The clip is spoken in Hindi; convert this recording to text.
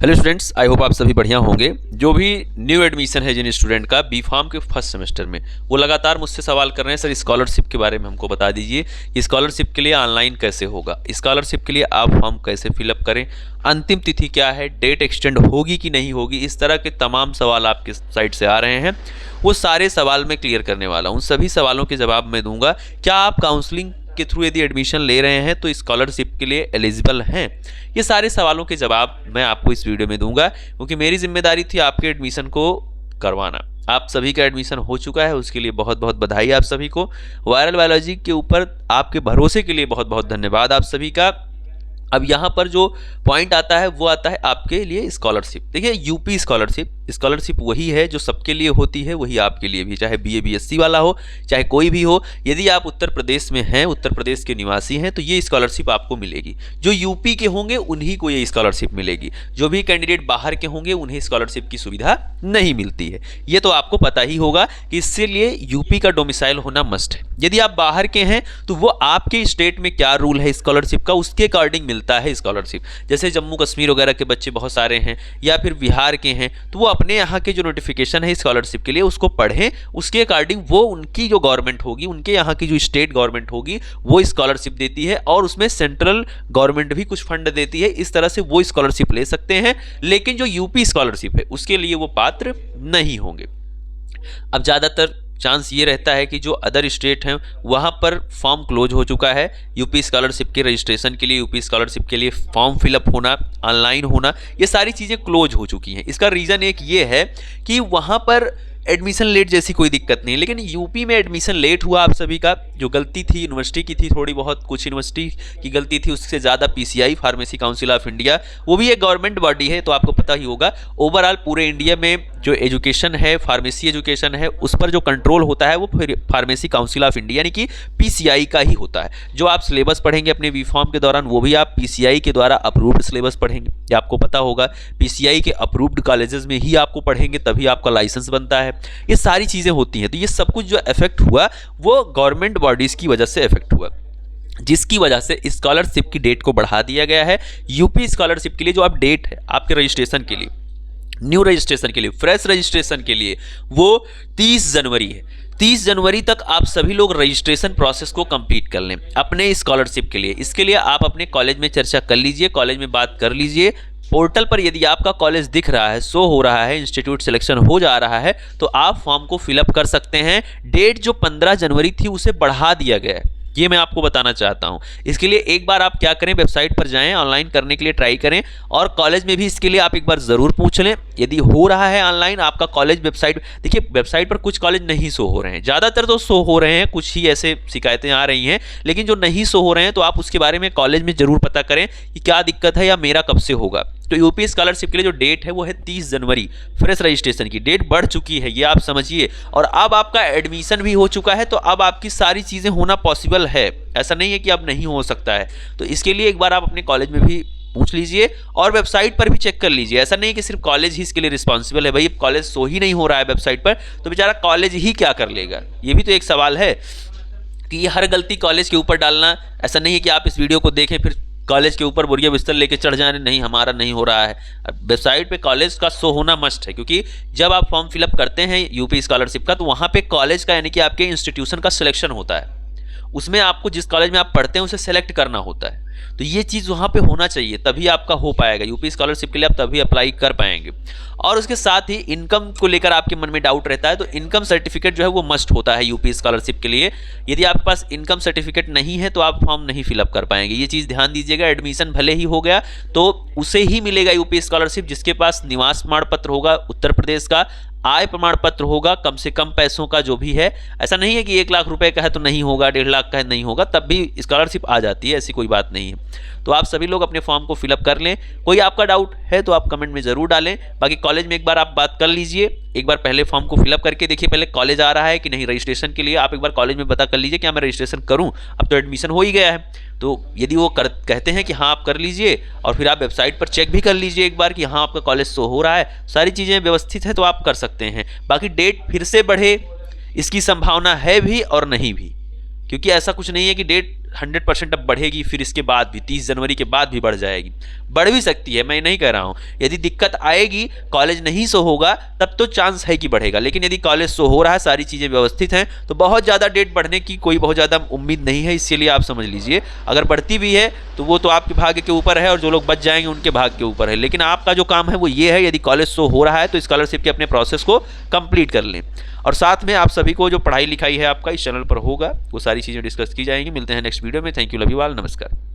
हेलो स्टूडेंट्स, आई होप आप सभी बढ़िया होंगे। जो भी न्यू एडमिशन है जिन स्टूडेंट का बी फार्म के फर्स्ट सेमेस्टर में, वो लगातार मुझसे सवाल कर रहे हैं, सर स्कॉलरशिप के बारे में हमको बता दीजिए कि स्कॉलरशिप के लिए ऑनलाइन कैसे होगा, स्कॉलरशिप के लिए आप फॉर्म कैसे फिलअप करें, अंतिम तिथि क्या है, डेट एक्सटेंड होगी कि नहीं होगी। इस तरह के तमाम सवाल आपके साइड से आ रहे हैं। वो सारे सवाल मैं क्लियर करने वाला हूँ, सभी सवालों के जवाब मैं दूंगा। क्या आप काउंसलिंग के थ्रू यदि एडमिशन ले रहे हैं तो स्कॉलरशिप के लिए एलिजिबल हैं? ये सारे सवालों के जवाब मैं आपको इस वीडियो में दूंगा, क्योंकि मेरी जिम्मेदारी थी आपके एडमिशन को करवाना। आप सभी का एडमिशन हो चुका है, उसके लिए बहुत बहुत बधाई आप सभी को। वायरल बायोलॉजी के ऊपर आपके भरोसे के लिए बहुत बहुत धन्यवाद आप सभी का। अब यहाँ पर जो पॉइंट आता है वो आता है आपके लिए स्कॉलरशिप। देखिए, यूपी स्कॉलरशिप वही है जो सबके लिए होती है, वही आपके लिए भी, चाहे बीए बीएससी वाला हो, चाहे कोई भी हो। यदि आप उत्तर प्रदेश में हैं, उत्तर प्रदेश के निवासी हैं, तो ये स्कॉलरशिप आपको मिलेगी। जो यूपी के होंगे उन्हीं को ये स्कॉलरशिप मिलेगी। जो भी कैंडिडेट बाहर के होंगे उन्हें स्कॉलरशिप की सुविधा नहीं मिलती है। ये तो आपको पता ही होगा कि इसके लिए यूपी का डोमिसाइल होना मस्ट है। यदि आप बाहर के हैं तो वो आपके स्टेट में क्या रूल है स्कॉलरशिप का, उसके अकॉर्डिंग मिलता है स्कॉलरशिप। जैसे जम्मू कश्मीर वगैरह के बच्चे बहुत सारे हैं, या फिर बिहार के हैं, तो वो अपने यहाँ के जो नोटिफिकेशन है स्कॉलरशिप के लिए उसको पढ़ें, उसके अकॉर्डिंग वो उनकी जो गवर्नमेंट होगी, उनके यहाँ की जो स्टेट गवर्नमेंट होगी, वो स्कॉलरशिप देती है और उसमें सेंट्रल गवर्नमेंट भी कुछ फंड देती है। इस तरह से वो स्कॉलरशिप ले सकते हैं। लेकिन जो यूपी स्कॉलरशिप है उसके लिए वो पात्र नहीं होंगे। अब ज़्यादातर चांस ये रहता है कि जो अदर स्टेट हैं वहाँ पर फॉर्म क्लोज हो चुका है। यूपी स्कॉलरशिप के रजिस्ट्रेशन के लिए, यूपी स्कॉलरशिप के लिए फॉर्म फिलअप होना, ऑनलाइन होना, ये सारी चीज़ें क्लोज हो चुकी हैं। इसका रीज़न एक ये है कि वहाँ पर एडमिशन लेट जैसी कोई दिक्कत नहीं है, लेकिन यूपी में एडमिशन लेट हुआ आप सभी का। जो गलती थी यूनिवर्सिटी की थी, थोड़ी बहुत, कुछ यूनिवर्सिटी की गलती थी, उससे ज़्यादा PCI, pharmacy council of India, वो भी एक गवर्नमेंट बॉडी है, तो आपको पता ही होगा। ओवरऑल पूरे इंडिया में जो एजुकेशन है, फार्मेसी एजुकेशन है, उस पर जो कंट्रोल होता है वो फार्मेसी काउंसिल ऑफ इंडिया यानी कि पीसीआई का ही होता है। जो आप सिलेबस पढ़ेंगे अपने बी फॉर्म के दौरान, वो भी आप पीसीआई के द्वारा अप्रूव्ड सिलेबस पढ़ेंगे। ये आपको पता होगा, पीसीआई के अप्रूव्ड कॉलेजेस में ही आपको पढ़ेंगे, तभी आपका लाइसेंस बनता है। ये सारी चीज़ें होती हैं। तो ये सब कुछ जो इफेक्ट हुआ वो गवर्नमेंट बॉडीज़ की वजह से इफेक्ट हुआ, जिसकी वजह से स्कॉलरशिप की डेट को बढ़ा दिया गया है। यूपी स्कॉलरशिप के लिए जो आप डेट है आपके रजिस्ट्रेशन के लिए, न्यू रजिस्ट्रेशन के लिए, फ्रेश रजिस्ट्रेशन के लिए, वो 30 जनवरी है। 30 जनवरी तक आप सभी लोग रजिस्ट्रेशन प्रोसेस को कंप्लीट कर लें अपने स्कॉलरशिप के लिए। इसके लिए आप अपने कॉलेज में चर्चा कर लीजिए, कॉलेज में बात कर लीजिए। पोर्टल पर यदि आपका कॉलेज दिख रहा है, शो हो रहा है, इंस्टीट्यूट सिलेक्शन हो जा रहा है, तो आप फॉर्म को फिलअप कर सकते हैं। डेट जो 15 जनवरी थी उसे बढ़ा दिया गया है, ये मैं आपको बताना चाहता हूं। इसके लिए एक बार आप क्या करें, वेबसाइट पर जाएं, ऑनलाइन करने के लिए ट्राई करें, और कॉलेज में भी इसके लिए आप एक बार ज़रूर पूछ लें यदि हो रहा है ऑनलाइन आपका कॉलेज। वेबसाइट देखिए, वेबसाइट पर कुछ कॉलेज नहीं शो हो रहे हैं, ज़्यादातर तो शो हो रहे हैं, कुछ ही ऐसे शिकायतें आ रही हैं, लेकिन जो नहीं शो हो रहे हैं तो आप उसके बारे में कॉलेज में ज़रूर पता करें कि क्या दिक्कत है या मेरा कब से होगा। तो यूपी स्कॉलरशिप के लिए जो डेट है वो है 30 जनवरी। फ्रेश रजिस्ट्रेशन की डेट बढ़ चुकी है, ये आप समझिए। और अब आपका एडमिशन भी हो चुका है, तो अब आपकी सारी चीज़ें होना पॉसिबल है। ऐसा नहीं है कि अब नहीं हो सकता है। तो इसके लिए एक बार आप अपने कॉलेज में भी पूछ लीजिए और वेबसाइट पर भी चेक कर लीजिए। ऐसा नहीं कि सिर्फ कॉलेज ही इसके लिए रिस्पॉन्सिबल है। भाई, कॉलेज शो ही नहीं हो रहा है वेबसाइट पर, तो बेचारा कॉलेज ही क्या कर लेगा? ये भी तो एक सवाल है कि ये हर गलती कॉलेज के ऊपर डालना। ऐसा नहीं है कि आप इस वीडियो को देखें फिर कॉलेज के ऊपर बोरिया बिस्तर लेके चढ़ जाने, नहीं हमारा नहीं हो रहा है। वेबसाइट पे कॉलेज का शो होना मस्ट है, क्योंकि जब आप फॉर्म फिलअप करते हैं यूपी स्कॉलरशिप का, तो वहाँ पे कॉलेज का यानी कि आपके इंस्टीट्यूशन का सिलेक्शन होता है। उसमें आपको जिस कॉलेज में आप पढ़ते हैं उसे सेलेक्ट करना होता है। तो ये चीज़ वहाँ पे होना चाहिए, तभी आपका हो पाएगा। यूपी स्कॉलरशिप के लिए आप तभी अप्लाई कर पाएंगे। और उसके साथ ही इनकम को लेकर आपके मन में डाउट रहता है, तो इनकम सर्टिफिकेट जो है वो मस्ट होता है यूपी स्कॉलरशिप के लिए। यदि आपके पास इनकम सर्टिफिकेट नहीं है तो आप फॉर्म नहीं फिलअप कर पाएंगे। ये चीज़ ध्यान दीजिएगा। एडमिशन भले ही हो गया तो उसे ही मिलेगा यूपी स्कॉलरशिप जिसके पास निवास प्रमाण पत्र होगा उत्तर प्रदेश का, आय प्रमाण पत्र होगा कम से कम पैसों का जो भी है। ऐसा नहीं है कि 1 लाख रुपए का है तो नहीं होगा, 1.5 लाख का है नहीं होगा, तब भी स्कॉलरशिप आ जाती है, ऐसी कोई बात नहीं है। तो आप सभी लोग अपने फॉर्म को फिलअप कर लें। कोई आपका डाउट है तो आप कमेंट में ज़रूर डालें। बाकी कॉलेज में एक बार आप बात कर लीजिए, एक बार पहले फॉर्म को फिलअप करके देखिए पहले कॉलेज आ रहा है कि नहीं। रजिस्ट्रेशन के लिए आप एक बार कॉलेज में पता कर लीजिए क्या मैं रजिस्ट्रेशन करूँ, अब तो एडमिशन हो ही गया है। तो यदि वो कहते हैं कि हाँ आप कर लीजिए, और फिर आप वेबसाइट पर चेक भी कर लीजिए एक बार कि हाँ आपका कॉलेज शो हो रहा है, सारी चीज़ें व्यवस्थित है, तो आप कर सकते हैं। बाकी डेट फिर से बढ़े इसकी संभावना है भी और नहीं भी, क्योंकि ऐसा कुछ नहीं है कि डेट 100% अब बढ़ेगी, फिर इसके बाद भी 30 जनवरी के बाद भी बढ़ जाएगी, बढ़ भी सकती है, मैं नहीं कह रहा हूँ। यदि दिक्कत आएगी, कॉलेज नहीं शो होगा, तब तो चांस है कि बढ़ेगा, लेकिन यदि कॉलेज शो हो रहा है, सारी चीज़ें व्यवस्थित हैं, तो बहुत ज़्यादा डेट बढ़ने की कोई बहुत ज़्यादा उम्मीद नहीं है। इसीलिए आप समझ लीजिए, अगर बढ़ती भी है तो वो तो आपके भाग्य के ऊपर है, और जो लोग बच जाएंगे उनके भाग्य के ऊपर है। लेकिन आपका जो काम है वो ये है, यदि कॉलेज शो हो रहा है तो स्कॉलरशिप के अपने प्रोसेस को कंप्लीट कर लें। और साथ में आप सभी को जो पढ़ाई लिखाई है आपका इस चैनल पर होगा, वो सारी चीज़ें डिस्कस की जाएंगी। मिलते हैं नेक्स्ट वीडियो में। Thank you, love you all, नमस्कार।